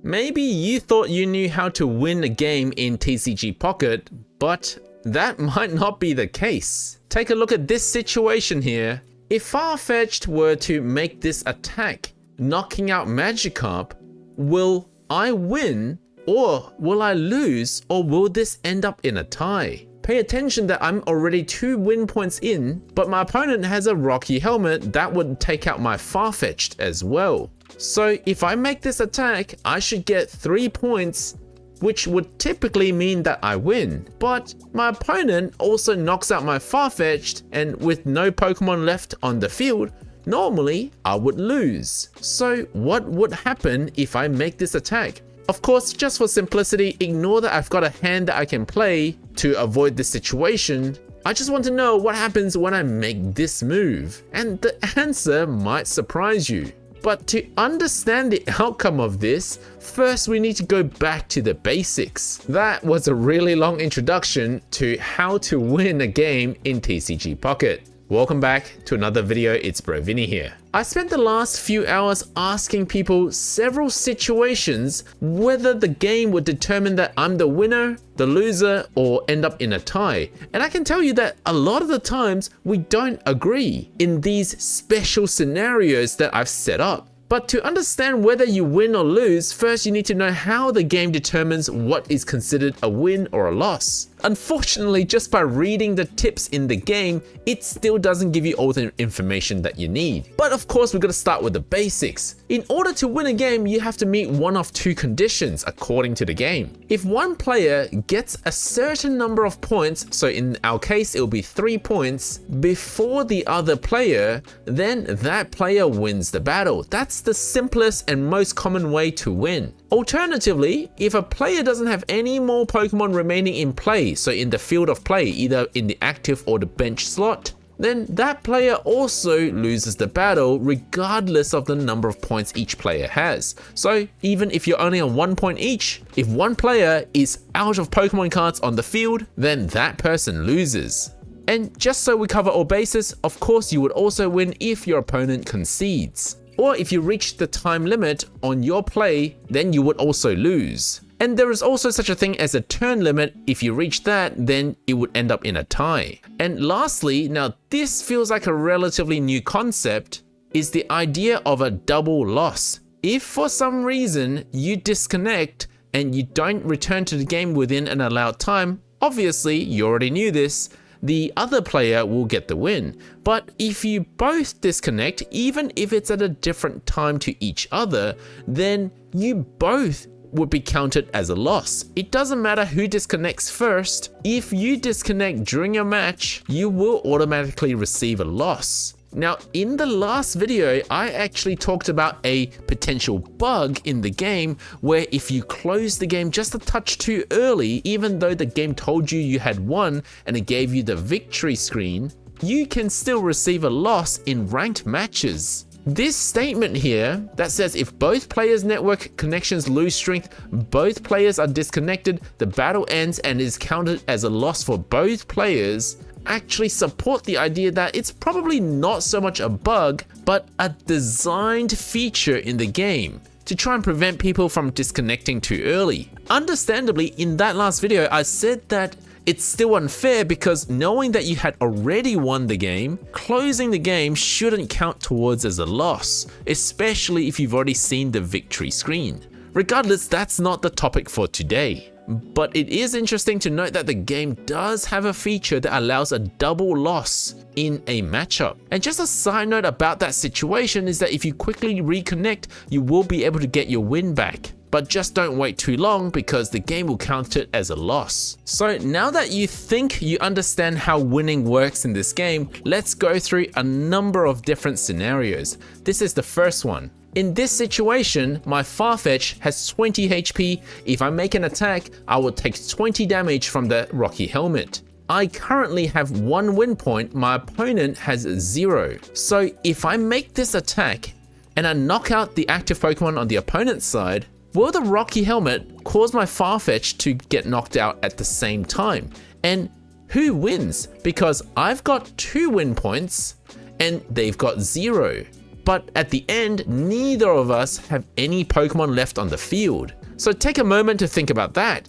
Maybe you thought you knew how to win a game in TCG Pocket, but that might not be the case. Take a look at this situation here. If Farfetch'd were to make this attack, knocking out Magikarp, will I win, or will I lose, or will this end up in a tie? Pay attention that I'm already 2 win points in, but my opponent has a Rocky Helmet that would take out my Farfetch'd as well. So if I make this attack, I should get 3 points, which would typically mean that I win. But my opponent also knocks out my Farfetch'd, and with no Pokemon left on the field, normally I would lose. So what would happen if I make this attack? Of course, just for simplicity, ignore that I've got a hand that I can play to avoid this situation. I just want to know what happens when I make this move, and the answer might surprise you. But to understand the outcome of this, first we need to go back to the basics. That was a really long introduction to how to win a game in TCG Pocket. Welcome back to another video, it's Bro Vinny here. I spent the last few hours asking people several situations whether the game would determine that I'm the winner, the loser, or end up in a tie. And I can tell you that a lot of the times we don't agree in these special scenarios that I've set up. But to understand whether you win or lose, first you need to know how the game determines what is considered a win or a loss. Unfortunately, just by reading the tips in the game, it still doesn't give you all the information that you need. But of course, we're going to start with the basics. In order to win a game, you have to meet one of 2 conditions according to the game. If one player gets a certain number of points, so in our case, it will be 3 points, before the other player, then that player wins the battle. That's the simplest and most common way to win. Alternatively, if a player doesn't have any more Pokemon remaining in play, so in the field of play, either in the active or the bench slot, then that player also loses the battle regardless of the number of points each player has. So even if you're only on 1 point each, if one player is out of Pokemon cards on the field, then that person loses. And just so we cover all bases, of course you would also win if your opponent concedes. Or if you reach the time limit on your play, then you would also lose. And there is also such a thing as a turn limit. If you reach that, then it would end up in a tie. And lastly, now this feels like a relatively new concept, is the idea of a double loss. If for some reason you disconnect and you don't return to the game within an allowed time, obviously you already knew this, the other player will get the win. But if you both disconnect, even if it's at a different time to each other, then you both would be counted as a loss. It doesn't matter who disconnects first. If you disconnect during a match, you will automatically receive a loss. Now, in the last video, I actually talked about a potential bug in the game where if you close the game just a touch too early, even though the game told you you had won and it gave you the victory screen, you can still receive a loss in ranked matches. This statement here that says if both players' network connections lose strength, both players are disconnected, the battle ends and is counted as a loss for both players, actually support the idea that it's probably not so much a bug, but a designed feature in the game to try and prevent people from disconnecting too early. Understandably, in that last video, I said that it's still unfair because knowing that you had already won the game, closing the game shouldn't count towards as a loss, especially if you've already seen the victory screen. Regardless, that's not the topic for today. But it is interesting to note that the game does have a feature that allows a double loss in a matchup. And just a side note about that situation is that if you quickly reconnect, you will be able to get your win back. But just don't wait too long because the game will count it as a loss. So now that you think you understand how winning works in this game, let's go through a number of different scenarios. This is the first one. In this situation, my Farfetch has 20 HP. If I make an attack, I will take 20 damage from the Rocky Helmet. I currently have 1 win point, my opponent has 0. So if I make this attack and I knock out the active Pokemon on the opponent's side, will the Rocky Helmet cause my Farfetch to get knocked out at the same time? And who wins? Because I've got 2 win points and they've got 0. but at the end, neither of us have any Pokemon left on the field. So take a moment to think about that.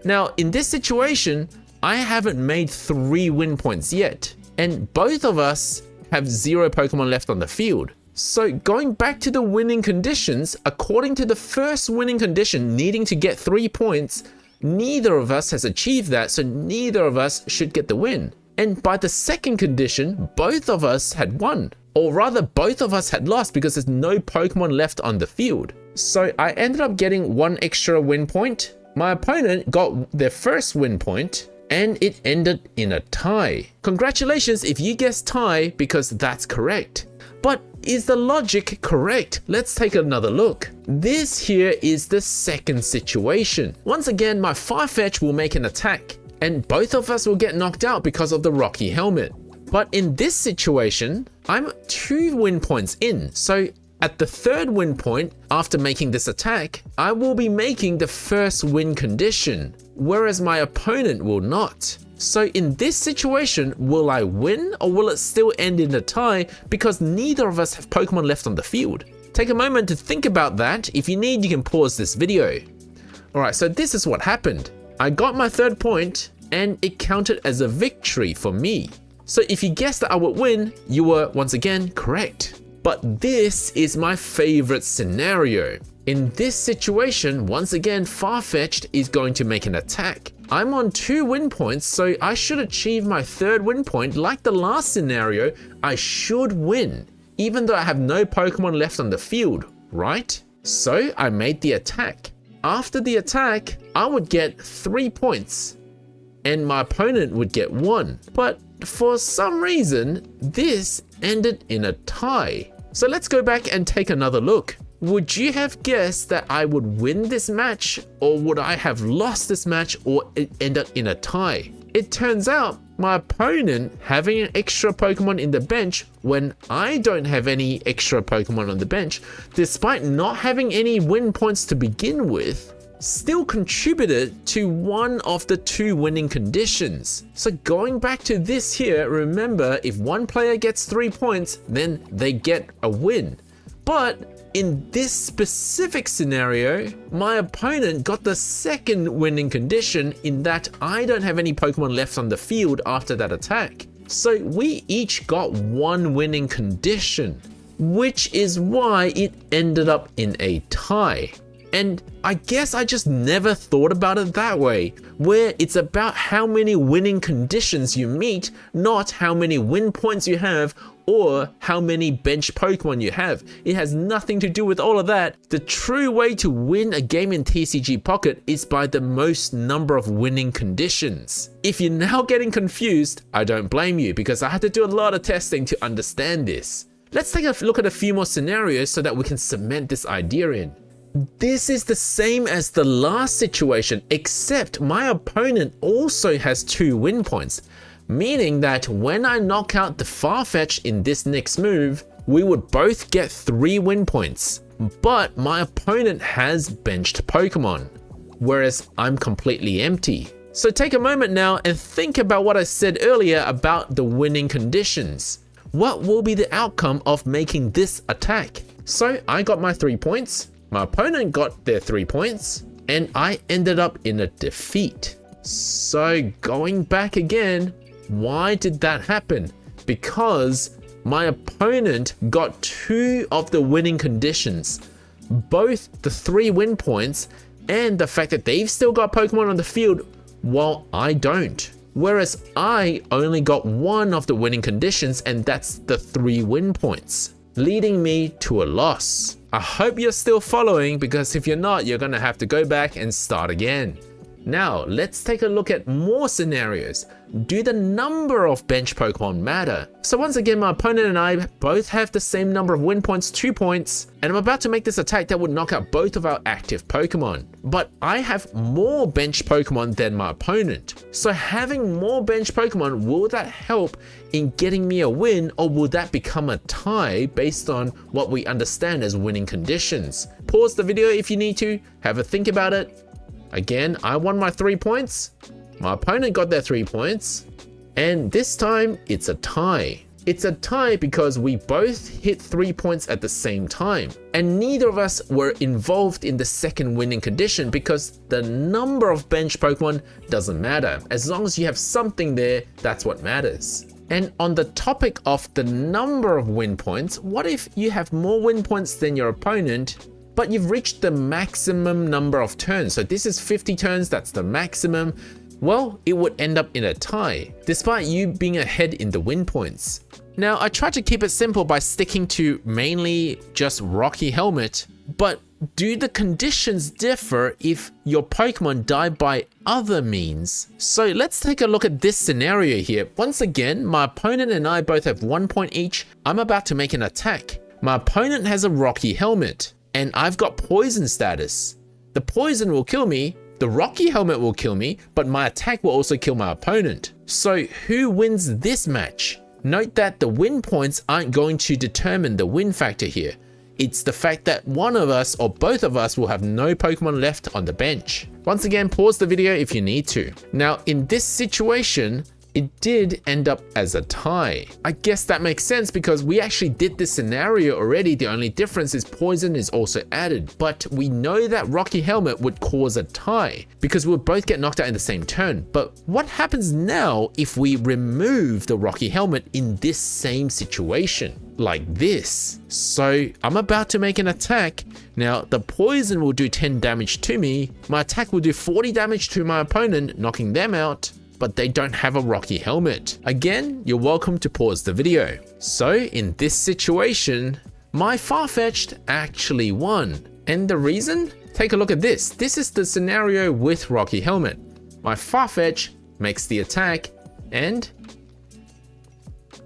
Now, in this situation, I haven't made 3 win points yet, and both of us have 0 Pokemon left on the field. So going back to the winning conditions, according to the first winning condition needing to get 3 points, neither of us has achieved that, so neither of us should get the win. And by the second condition, both of us had won. Or rather, both of us had lost because there's no Pokemon left on the field. So I ended up getting 1 extra win point. My opponent got their first win point, and it ended in a tie. Congratulations if you guessed tie, because that's correct. But is the logic correct? Let's take another look. This here is the second situation. Once again, my Farfetch will make an attack, and both of us will get knocked out because of the Rocky Helmet. But in this situation, I'm 2 win points in, so at the 3rd win point, after making this attack, I will be making the first win condition, whereas my opponent will not. So in this situation, will I win or will it still end in a tie because neither of us have Pokemon left on the field? Take a moment to think about that. If you need, you can pause this video. Alright, so this is what happened. I got my 3rd point and it counted as a victory for me. So if you guessed that I would win, you were once again correct. But this is my favorite scenario. In this situation, once again, Farfetch'd is going to make an attack. I'm on 2 win points, so I should achieve my 3rd win point. Like the last scenario, I should win, even though I have no Pokemon left on the field, right? So I made the attack. After the attack, I would get 3 points, and my opponent would get 1. But for some reason, this ended in a tie. So let's go back and take another look. Would you have guessed that I would win this match, or would I have lost this match, or it ended in a tie? It turns out my opponent having an extra Pokemon in the bench when I don't have any extra Pokemon on the bench, despite not having any win points to begin with, still contributed to one of the 2 winning conditions. So going back to this here, remember, if one player gets 3 points, then they get a win. But in this specific scenario, my opponent got the 2nd winning condition in that I don't have any Pokemon left on the field after that attack. So we each got 1 winning condition, which is why it ended up in a tie. And I guess I just never thought about it that way, where it's about how many winning conditions you meet, not how many win points you have or how many bench Pokemon you have. It has nothing to do with all of that. The true way to win a game in TCG Pocket is by the most number of winning conditions. If you're now getting confused, I don't blame you, because I had to do a lot of testing to understand this. Let's take a look at a few more scenarios so that we can cement this idea in. This is the same as the last situation, except my opponent also has 2 win points, meaning that when I knock out the Farfetch in this next move, we would both get 3 win points. But my opponent has benched Pokemon, whereas I'm completely empty. So take a moment now and think about what I said earlier about the winning conditions. What will be the outcome of making this attack? So I got my 3 points. My opponent got their 3 points, and I ended up in a defeat. So going back again, why did that happen? Because my opponent got 2 of the winning conditions, both the 3 win points and the fact that they've still got Pokemon on the field while I don't. Whereas I only got 1 of the winning conditions, and that's the 3 win points, leading me to a loss. I hope you're still following, because if you're not, you're gonna have to go back and start again. Now, let's take a look at more scenarios. Do the number of bench Pokemon matter? So once again, my opponent and I both have the same number of win points, 2 points, and I'm about to make this attack that would knock out both of our active Pokemon. But I have more bench Pokemon than my opponent. So having more bench Pokemon, will that help in getting me a win, or will that become a tie based on what we understand as winning conditions? Pause the video if you need to, have a think about it. Again, I won my 3 points, my opponent got their 3 points, and this time it's a tie. It's a tie because we both hit 3 points at the same time, and neither of us were involved in the second winning condition because the number of bench Pokemon doesn't matter. As long as you have something there, that's what matters. And on the topic of the number of win points, what if you have more win points than your opponent, but you've reached the maximum number of turns? So this is 50 turns, that's the maximum. Well, it would end up in a tie, despite you being ahead in the win points. Now, I tried to keep it simple by sticking to mainly just Rocky Helmet, but do the conditions differ if your Pokemon die by other means? So let's take a look at this scenario here. Once again, my opponent and I both have 1 point each. I'm about to make an attack. My opponent has a Rocky Helmet, and I've got poison status. The poison will kill me, the Rocky Helmet will kill me, but my attack will also kill my opponent. So who wins this match? Note that the win points aren't going to determine the win factor here. It's the fact that one of us or both of us will have no Pokemon left on the bench. Once again, pause the video if you need to. Now, in this situation, it did end up as a tie. I guess that makes sense because we actually did this scenario already. The only difference is poison is also added, but we know that Rocky Helmet would cause a tie because we'll both get knocked out in the same turn. But what happens now if we remove the Rocky Helmet in this same situation? Like this. So I'm about to make an attack. Now the poison will do 10 damage to me. My attack will do 40 damage to my opponent, knocking them out, but they don't have a Rocky Helmet. Again, you're welcome to pause the video. So in this situation, my Farfetch'd actually won. And the reason? Take a look at this. This is the scenario with Rocky Helmet. My Farfetch makes the attack and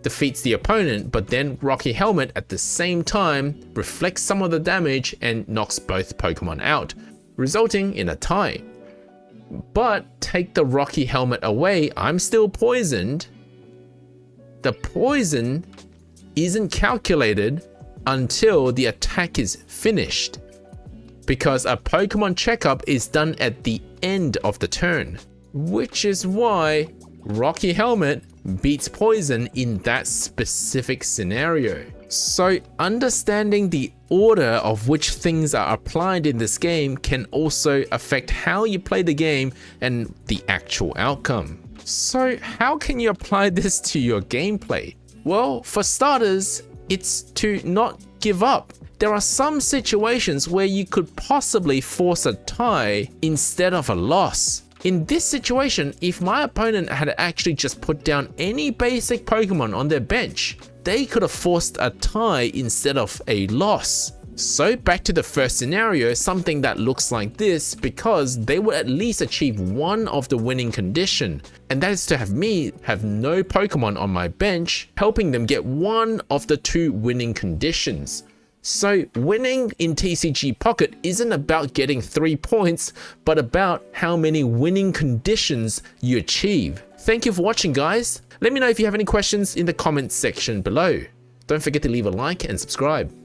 defeats the opponent, but then Rocky Helmet at the same time reflects some of the damage and knocks both Pokemon out, resulting in a tie. But take the Rocky Helmet away, I'm still poisoned. The poison isn't calculated until the attack is finished, because a Pokemon checkup is done at the end of the turn, which is why Rocky Helmet beats poison in that specific scenario. So understanding the order of which things are applied in this game can also affect how you play the game and the actual outcome. So how can you apply this to your gameplay? Well, for starters, it's to not give up. There are some situations where you could possibly force a tie instead of a loss. In this situation, if my opponent had actually just put down any basic Pokemon on their bench, they could have forced a tie instead of a loss. So back to the first scenario, something that looks like this, because they would at least achieve one of the winning condition, and that is to have me have no Pokemon on my bench, helping them get one of the two winning conditions. So winning in TCG Pocket isn't about getting 3 points, but about how many winning conditions you achieve. Thank you for watching, guys. Let me know if you have any questions in the comments section below. Don't forget to leave a like and subscribe.